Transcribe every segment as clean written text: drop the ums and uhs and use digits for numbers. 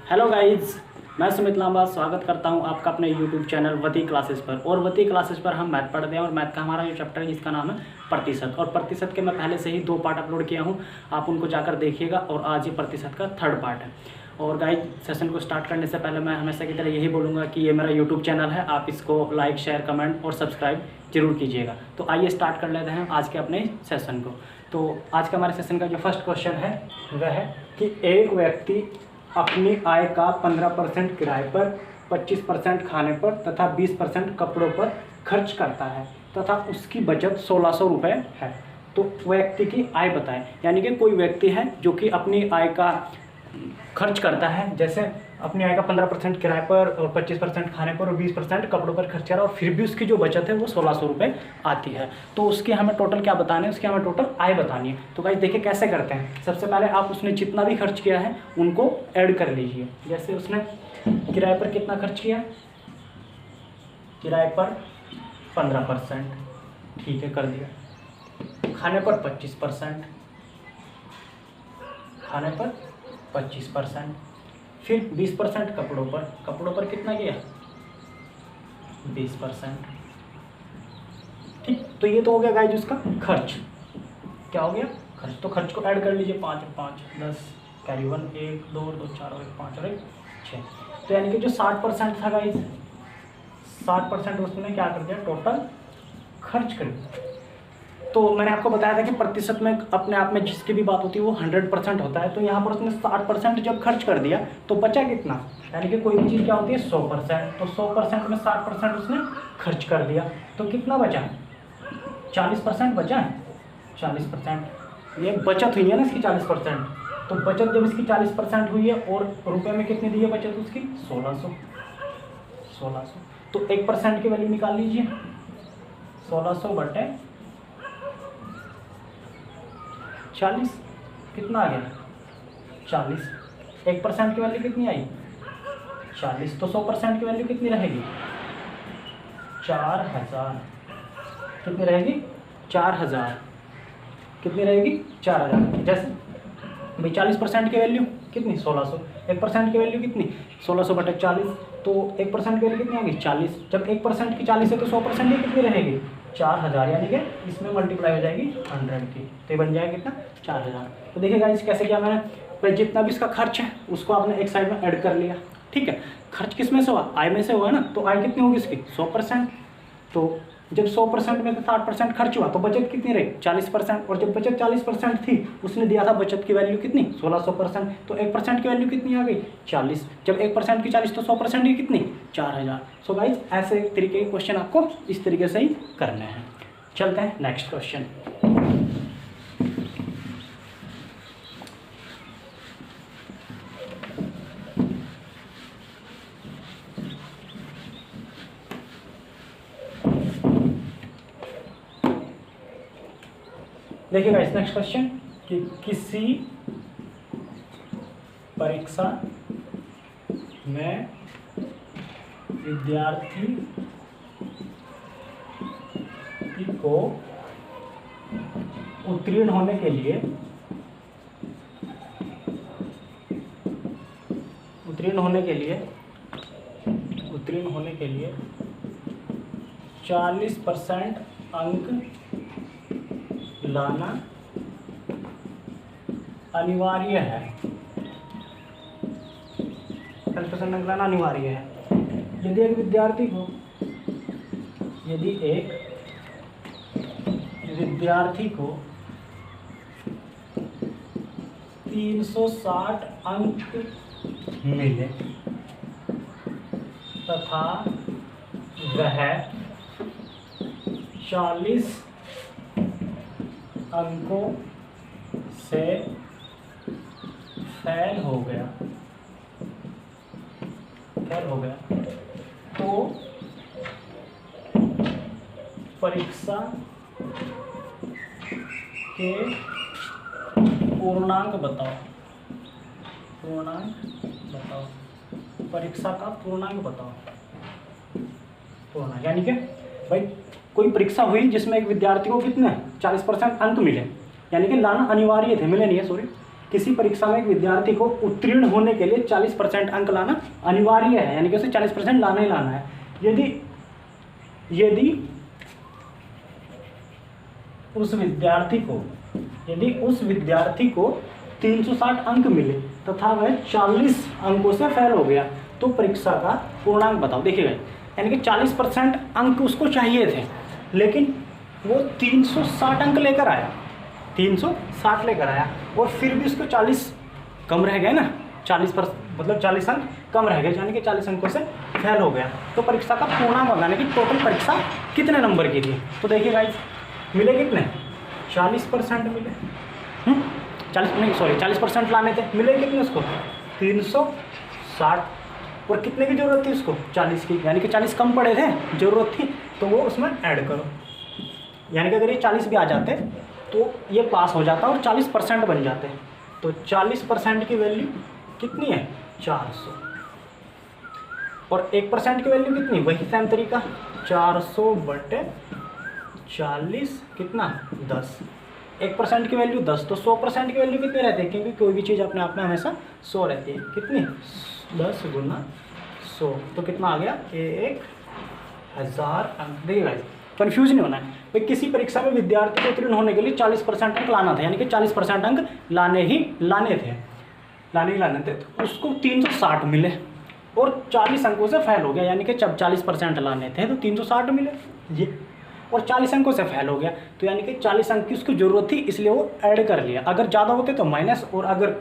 Hello guys, मैं सुमित लांबा स्वागत करता हूं आपका अपने यूट्यूब चैनल वती क्लासेस पर। और वती क्लासेस पर हम मैथ पढ़ते हैं और मैथ का हमारा जो चैप्टर है जिसका नाम है प्रतिशत। और प्रतिशत के मैं पहले से ही 2 पार्ट अपलोड किया हूं, आप उनको जाकर देखिएगा। और आज ये प्रतिशत का 3rd पार्ट है। और गाइज, सेशन को स्टार्ट करने से पहले मैं हमेशा की तरह यही बोलूँगा कि ये मेरा यूट्यूब चैनल है, आप इसको लाइक, शेयर, कमेंट और सब्सक्राइब जरूर कीजिएगा। तो आइए स्टार्ट कर लेते हैं आज के अपने सेशन को। तो आज का हमारे सेशन का जो फर्स्ट क्वेश्चन है वह है कि एक व्यक्ति अपनी आय का 15% किराए पर, 25% खाने पर तथा 20% कपड़ों पर खर्च करता है तथा उसकी बचत 1600 रुपये है। तो व्यक्ति की आय बताएं। यानी कि कोई व्यक्ति है जो कि अपनी आय का खर्च करता है, जैसे अपनी आय का 15% किराए पर और 25% खाने पर और 20% कपड़ों पर खर्च करा, और फिर भी उसकी जो बचत है वो 1600 रुपये आती है। तो उसकी हमें टोटल क्या बताना है, उसकी हमें टोटल आय बतानी है। तो भाई देखिए कैसे करते हैं। सबसे पहले आप उसने जितना भी खर्च किया है उनको ऐड कर लीजिए। जैसे उसने किराए पर कितना खर्च किया, किराए पर 15%, ठीक है, कर दिया। खाने पर 25%, खाने पर 25%, फिर 20% कपड़ों पर, कपड़ों पर कितना किया, 20%। ठीक, तो ये तो हो गया गाइस उसका खर्च। क्या हो गया, खर्च। तो खर्च को ऐड कर लीजिए, 5 और 5 10, कैरी 1, 1 2 2 4 और 1 5 और 1 6। तो यानी कि जो 60% था गाइस, 60% उसने क्या कर दिया, टोटल खर्च कर दिया। तो मैंने आपको बताया था कि प्रतिशत में अपने आप में जिसकी भी बात होती है वो 100% होता है। तो यहाँ पर उसने 60% जब खर्च कर दिया तो बचा कितना, यानी कि कोई भी चीज़ क्या होती है 100%। तो 100% में 60% उसने खर्च कर दिया तो कितना बचा, 40% बचा है। 40% ये बचत हुई है ना इसकी 40%। तो बचत जब इसकी 40% हुई है और रुपये में कितनी दी है बचत उसकी, 1600। तो 1% की वैल्यू निकाल लीजिए, 1600 बटे 40 कितना आ गया, 40। 1% की वैल्यू कितनी आई, 40। तो 100% की वैल्यू कितनी रहेगी, 4000। कितनी रहेगी, 4000। कितनी रहेगी, 4000। जैसे भाई 40% की वैल्यू कितनी, 1600। 1% की वैल्यू कितनी, 1600 बटे 40। तो 1% की वैल्यू कितनी आ गई, 40। जब 1% की 40 है तो 100% की कितनी रहेगी, 4000। यानी कि इसमें मल्टीप्लाई हो जाएगी 100 की, तो ये बन जाएगा कितना, 4000। तो देखिए गाइस कैसे किया मैंने, भाई जितना भी इसका खर्च है उसको आपने एक साइड में ऐड कर लिया। ठीक है, खर्च किस में से हुआ, आय में से हुआ ना। तो आय कितनी होगी इसकी, 100%। तो जब 100% में से 60% खर्च हुआ तो बचत कितनी रही, 40%। और जब बचत 40% थी उसने दिया था बचत की वैल्यू कितनी, 1600%। तो 1% की वैल्यू कितनी आ गई, 40। जब 1% की 40 तो 100% की कितनी, 4000। सो गाइज ऐसे तरीके के क्वेश्चन आपको इस तरीके से ही करने हैं। चलते हैं नेक्स्ट क्वेश्चन। देखिएगा इस नेक्स्ट क्वेश्चन कि किसी परीक्षा में विद्यार्थी को उत्तीर्ण होने के लिए 40% अंक लाना अनिवार्य है। 40% अंक लाना अनिवार्य है। यदि एक विद्यार्थी को 360 अंक मिले तथा वह 40 अंकों से फेल हो गया, तो परीक्षा के पूर्णांक बताओ। परीक्षा का पूर्णांक बताओ। पूर्णांक यानी कि भाई कोई परीक्षा हुई जिसमें एक विद्यार्थी को कितने 40% अंक मिले, यानी कि लाना अनिवार्य थे, मिले नहीं है, सॉरी, किसी परीक्षा में एक विद्यार्थी को उत्तीर्ण होने के लिए 40% अंक लाना अनिवार्य है, यानी कि उसे 40% लाना ही लाना है। यदि उस विद्यार्थी को 360 अंक मिले तथा वह 40 अंकों से फेल हो गया तो परीक्षा का पूर्णांक बताओ। देखिएगा, यानी कि 40% अंक उसको चाहिए थे, लेकिन वो 360 अंक लेकर आया, 360 लेकर आया और फिर भी उसको 40 कम रह गए ना, 40 अंक कम रह गए, यानी कि 40 अंकों से फेल हो गया। तो परीक्षा का पूर्णांक बताने की टोटल परीक्षा कितने नंबर की थी। तो देखिए गाइस, मिले कितने, 40% मिले, 40% लाने थे, मिले कितने उसको, 360, और कितने की ज़रूरत थी उसको, 40 की, यानी कि 40 कम पड़े थे, ज़रूरत थी, तो वो उसमें ऐड करो। यानी कि अगर ये 40 भी आ जाते तो ये पास हो जाता और 40% बन जाते। तो 40% की वैल्यू कितनी है, 400, और 1% की वैल्यू कितनी, वही सेम तरीका, 400/40 कितना, 10। 1% की वैल्यू 10, तो 100% की वैल्यू कितनी रहती है, क्योंकि कोई भी चीज़ अपने आप में हमेशा 100 रहती है। कितनी, 10 × 100, तो कितना आ गया, 1000 अंक। देखिए गाइस, कन्फ्यूज नहीं होना है भाई, किसी परीक्षा में विद्यार्थी को उत्तीर्ण होने के लिए 40% अंक लाना था, यानी कि 40% अंक लाने थे, तो उसको 360 मिले और 40 अंकों से फेल हो गया, यानी कि जब 40% लाने थे तो 360 मिले ये, और 40 अंकों से फेल हो गया, तो यानी कि 40 अंक की उसको ज़रूरत थी, इसलिए वो ऐड कर लिया। अगर ज़्यादा होते तो माइनस, और अगर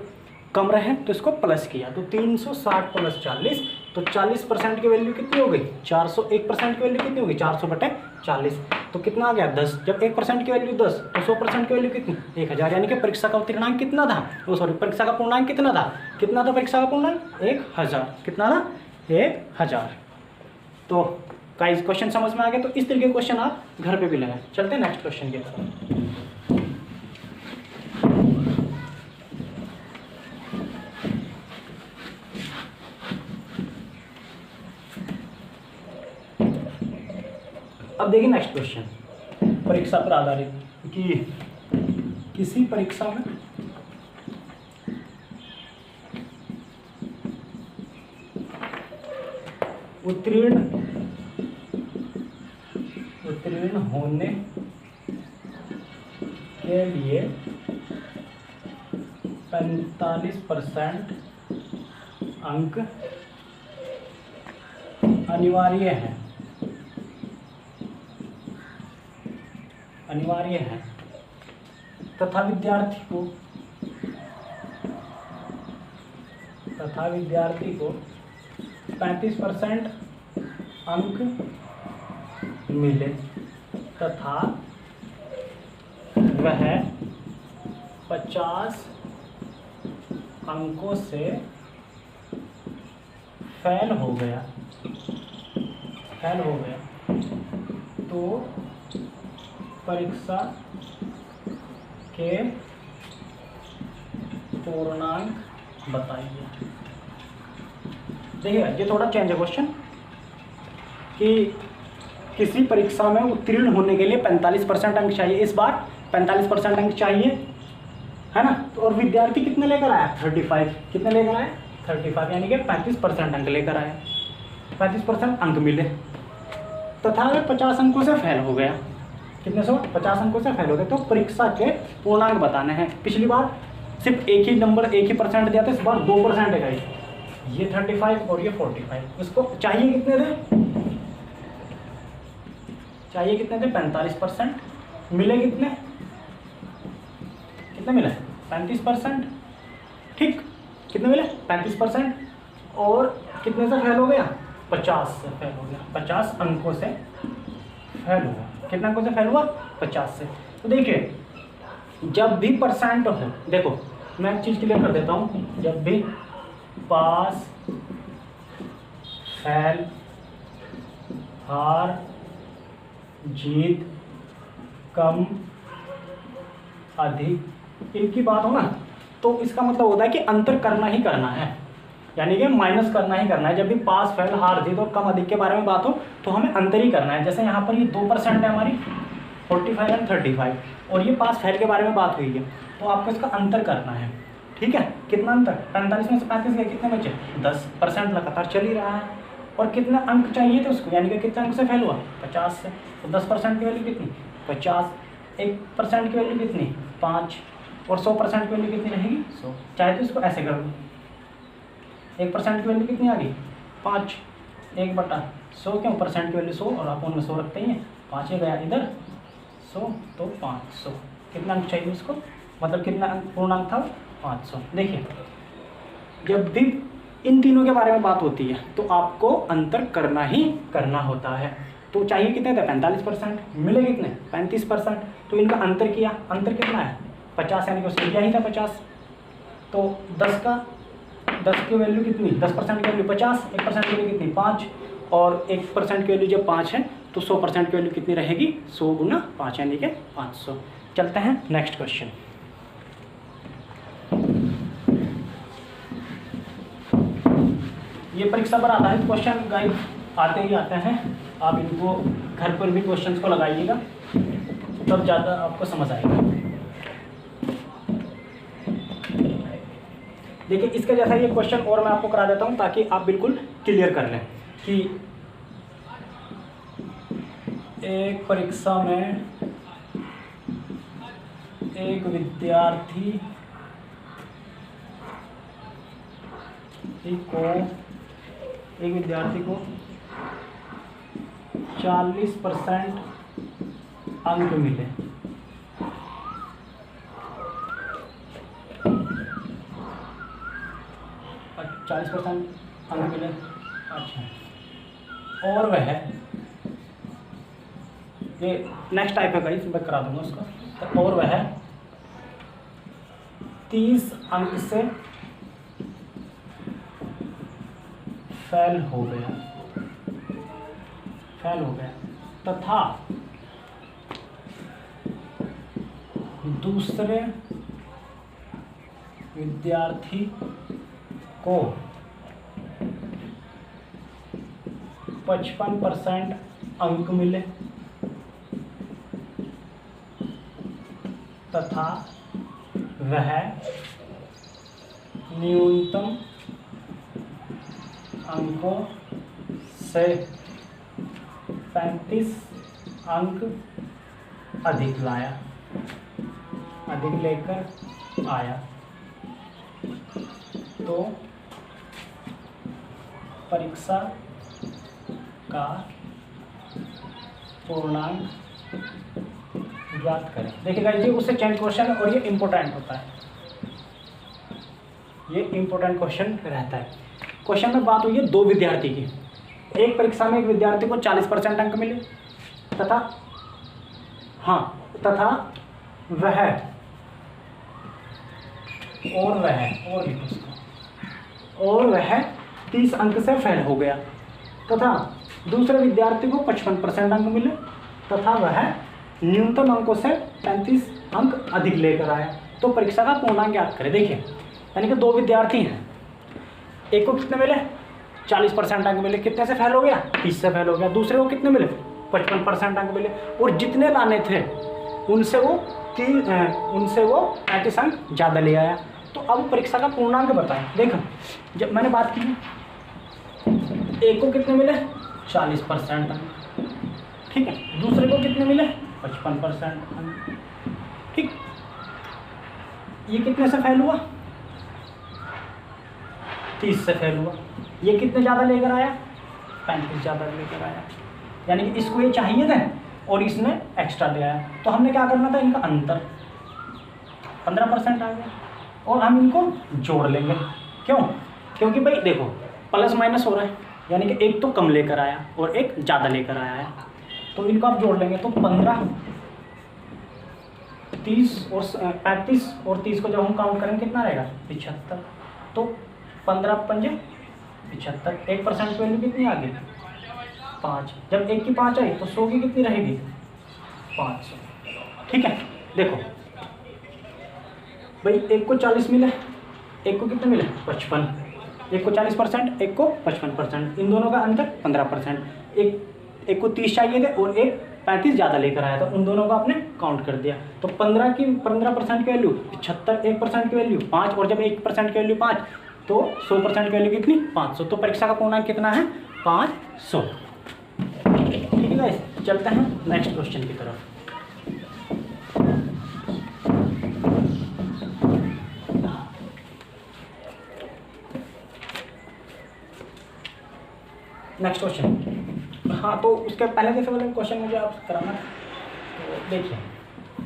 कम रहे तो इसको प्लस किया। तो 360 + 40, तो 40% की वैल्यू कितनी हो गई, 400। 1% की वैल्यू कितनी होगी, 400/40, तो कितना आ गया, 10। जब 1% की वैल्यू 10, तो 100% की वैल्यू कितनी, 1000। यानी कि परीक्षा का उत्तीर्णांक कितना था, परीक्षा का पूर्णांक कितना था परीक्षा का पूर्णांक 1000। कितना था, 1000। तो गाइस, क्वेश्चन समझ में आ गया। तो इस तरीके के क्वेश्चन आप घर पे भी लगाएं। चलते हैं नेक्स्ट क्वेश्चन की तरफ। अब देखिए नेक्स्ट क्वेश्चन, परीक्षा पर आधारित, कि किसी परीक्षा में उत्तीर्ण होने के लिए 45% अंक अनिवार्य है तथा विद्यार्थी को 35% अंक मिले तथा वह 50 अंकों से फेल हो गया, तो परीक्षा के पूर्णांक बताइए। देखिए, ये थोड़ा चेंज है क्वेश्चन, कि किसी परीक्षा में उत्तीर्ण होने के लिए 45% अंक चाहिए। इस बार 45% अंक चाहिए, है ना। तो और विद्यार्थी कितने लेकर आया, 35। कितने लेकर आया, 35, यानी कि 35% अंक लेकर आया, 35% अंक मिले तथा वे 50 अंकों से फेल हो गया। कितने से, 50 अंकों से फेल हो गए। तो परीक्षा के पूर्णांक बताने हैं। पिछली बार सिर्फ एक ही परसेंट दिया था, इस बार 2% है गाइस। ये 35 और ये 45। इसको चाहिए कितने थे, 45%। मिले कितने मिले, 35%। ठीक, कितने मिले, 35%। और कितने से फेल हो गया, 50 से फेल हो गया, 50 अंकों से फेल हुआ। कितने अंकों से फेल हुआ, 50 से। तो देखिए, जब भी परसेंट हो, देखो मैं एक चीज़ क्लियर कर देता हूँ, जब भी पास, फेल, हार, जीत, कम, अधिक, इनकी बात हो ना, तो इसका मतलब होता है कि अंतर करना ही करना है, यानी कि माइनस करना ही करना है। जब भी पास, फेल, हार, जीत और कम, अधिक के बारे में बात हो तो हमें अंतर ही करना है। जैसे यहाँ पर ये 2% है हमारी, 45 और 35, और ये पास, फेल के बारे में बात हुई है, तो आपको इसका अंतर करना है। ठीक है, कितना अंतर, 45 में से 35 गए, कितने बचे, 10% लगातार चल ही रहा है। और कितने अंक चाहिए थे उसको, यानी कि कितने अंक से फेल हुआ, 50 से। तो 10% की वैल्यू कितनी, 50, 1% की वैल्यू कितनी, 5, और 100% की वैल्यू कितनी रहेगी, 100। चाहे तो इसको ऐसे कर लो, 1% की वैल्यू कितनी आ गई, 5, 1/100, क्यों, परसेंट की वैल्यू 100 और अपन में 100 रखते ही हैं, 5 ही गया इधर 100, तो 500। कितना अंक चाहिए उसको, मतलब कितना अंक पूर्णांक था, 500। देखिए जब भी इन तीनों के बारे में बात होती है तो आपको अंतर करना ही करना होता है। तो चाहिए कितने थे, 45%, मिले कितने, 35%। तो इनका अंतर किया, अंतर कितना है, 50, यानी कि उसने दिया ही था 50। तो 10 की वैल्यू कितनी, 10% की वैल्यू 50, 1% की वैल्यू कितनी, 5, और 1% की वैल्यू जब 5 है तो 100% की वैल्यू कितनी रहेगी, 100 गुना 5, यानी कि 500। चलते हैं नेक्स्ट क्वेश्चन। ये परीक्षा पर आधारित क्वेश्चन गाइस आते ही आते हैं, आप इनको घर पर भी क्वेश्चंस को लगाइएगा, तब ज़्यादा आपको समझ आएगा। देखिए इसके जैसा ये क्वेश्चन और मैं आपको करा देता हूँ ताकि आप बिल्कुल क्लियर कर लें कि एक परीक्षा में एक विद्यार्थी को 40% अंक मिले, अच्छा 40% अंक मिले, अच्छा, और वह ये नेक्स्ट टाइप है गाइस, मैं करा दूंगा उसका। तो और वह 30 अंक से फेल हो गया तथा दूसरे विद्यार्थी को 55% अंक मिले तथा वह न्यूनतम अंकों से 35 अंक अधिक लेकर आया, तो परीक्षा का पूर्णांक ज्ञात करें। देखिएगा ये उससे चेंज क्वेश्चन है और ये इम्पोर्टेंट होता है, ये इम्पोर्टेंट क्वेश्चन रहता है। क्वेश्चन में बात हुई है दो विद्यार्थी की, एक परीक्षा में एक विद्यार्थी को 40% अंक मिले तथा वह 30 अंक से फेल हो गया तथा दूसरे विद्यार्थी को 55% अंक मिले तथा वह न्यूनतम अंकों से 35 अंक अधिक लेकर आया, तो परीक्षा का पूर्णांक ज्ञात करें। देखिए यानी कि दो विद्यार्थी हैं, एक को कितने मिले 40% अंक मिले, कितने से फेल हो गया, 30 से फेल हो गया। दूसरे को कितने मिले 55% अंक मिले, और जितने लाने थे उनसे वो 35 अंक ज़्यादा ले आया। तो अब परीक्षा का पूर्णांक बताएं। देखो जब मैंने बात की एक को कितने मिले 40% अंक, ठीक है, दूसरे को कितने मिले 55% अंक, ठीक। ये कितने से फेल हुआ 30 से फेल हुआ, ये कितने ज़्यादा लेकर आया 35 ज़्यादा लेकर आया, यानी कि इसको ये चाहिए थे और इसने एक्स्ट्रा ले आया। तो हमने क्या करना था, इनका अंतर 15% आ गया और हम इनको जोड़ लेंगे। क्यों, क्योंकि भाई देखो प्लस माइनस हो रहा है, यानी कि एक तो कम लेकर आया और एक ज़्यादा लेकर आया है, तो इनको आप जोड़ लेंगे। तो 15, 30 और 35 और 30 को जब हम काउंट करेंगे कितना रहेगा 75, तो 15 पंजे 75, 1% वैल्यू कितनी आ गई 5, जब 1 की 5 आई तो 100 की कितनी रहेगी 500, ठीक है। देखो भाई एक को 40 मिले, एक को कितने मिले 55, एक को 40%, एक को 55%, इन दोनों का अंतर 15%, एक को 30 चाहिए थे और एक 35 ज़्यादा लेकर आया, तो उन दोनों को आपने काउंट कर दिया। तो 15% की वैल्यू 75, 1% की वैल्यू 5, और जब 1% की वैल्यू 5 तो 100% की वैल्यू कितनी 500। तो परीक्षा का पूर्णांक कितना है 500। ठीक है गाइस, चलते हैं नेक्स्ट क्वेश्चन की तरफ। नेक्स्ट क्वेश्चन, हाँ तो उसके पहले जैसे वाले क्वेश्चन मुझे आप कराना। तो देखिए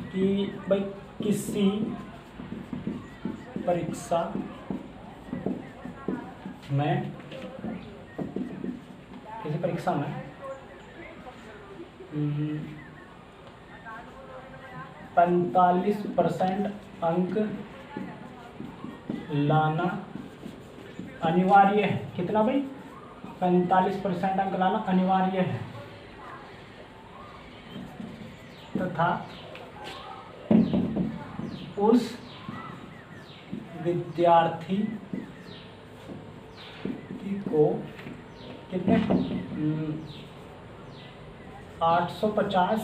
कि भाई किसी परीक्षा में 45% अंक लाना अनिवार्य है। कितना भाई 45% अंक लाना अनिवार्य है, तथा उस विद्यार्थी को कितने 850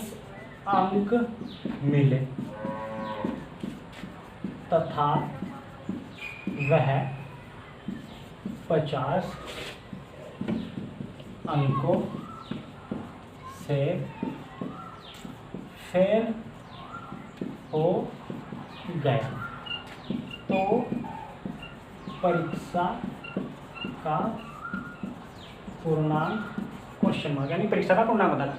अंक मिले तथा वह 50 अंकों से फेल हो गया, तो परीक्षा का पूर्णांक क्वेश्चन मार्क, यानी परीक्षा का पूर्णांक बताना।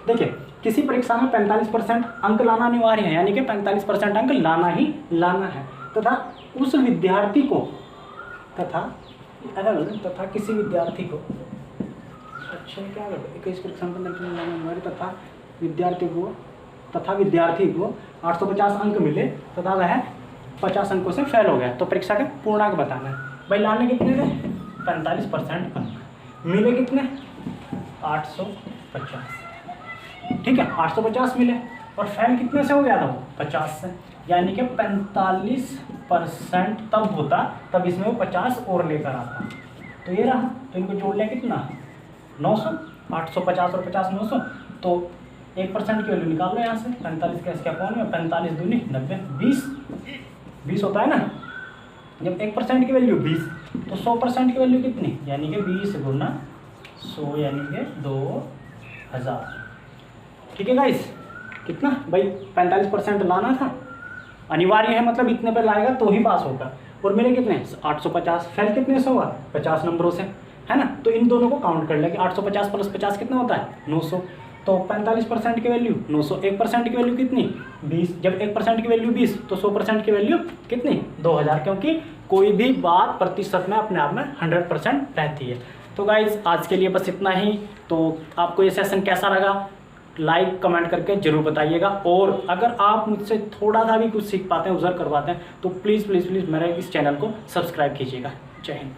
देखिए किसी परीक्षा में 45% अंक लाना अनिवार्य है, यानी कि 45% अंक लाना ही लाना है, तथा उस विद्यार्थी को तथा किसी विद्यार्थी को, अच्छा क्या करते 21% लाना अनिवार्य तथा विद्यार्थी को 850 अंक मिले तथा वह 50 अंकों से फेल हो गया, तो परीक्षा का पूर्णांक बताना है। भाई लाने कितने थे 45% अंक, मिले कितने 850, ठीक है 850 मिले, और फेल कितने से हो गया था वो 50 से, यानी कि 45% तब होता, तब इसमें वो 50 और लेकर आता, तो ये रहा। तो इनको जोड़ लिया कितना 900, 850 और 50 900, तो 1% की वैल्यू निकाल लो यहाँ से, 45 के इसके अपॉन में 45 दूनी 90, 20 होता है ना। जब 1% की वैल्यू 20, तो 100% की वैल्यू कितनी, यानी कि 20 गुना 100, यानी कि 2000। ठीक है गाइस, कितना भाई 45% लाना था अनिवार्य है, मतलब इतने पे लाएगा तो ही पास होगा, और मेरे कितने 850, फेल कितने से होगा 50 नंबरों से, है ना। तो इन दोनों को काउंट कर लेंगे, 850 प्लस 50 कितना होता है 900, तो 45% की वैल्यू 900, 1% की वैल्यू कितनी 20, जब 1% की वैल्यू 20 तो 100% की वैल्यू कितनी 2000, क्योंकि कोई भी बात प्रतिशत में अपने आप में 100% रहती है। तो गाइज आज के लिए बस इतना ही। तो आपको ये सेशन कैसा लगा लाइक कमेंट करके जरूर बताइएगा, और अगर आप मुझसे थोड़ा सा भी कुछ सीख पाते हैं उधर करवाते हैं तो प्लीज़ प्लीज़ प्लीज़ मेरे इस चैनल को सब्सक्राइब कीजिएगा। जय हिंद।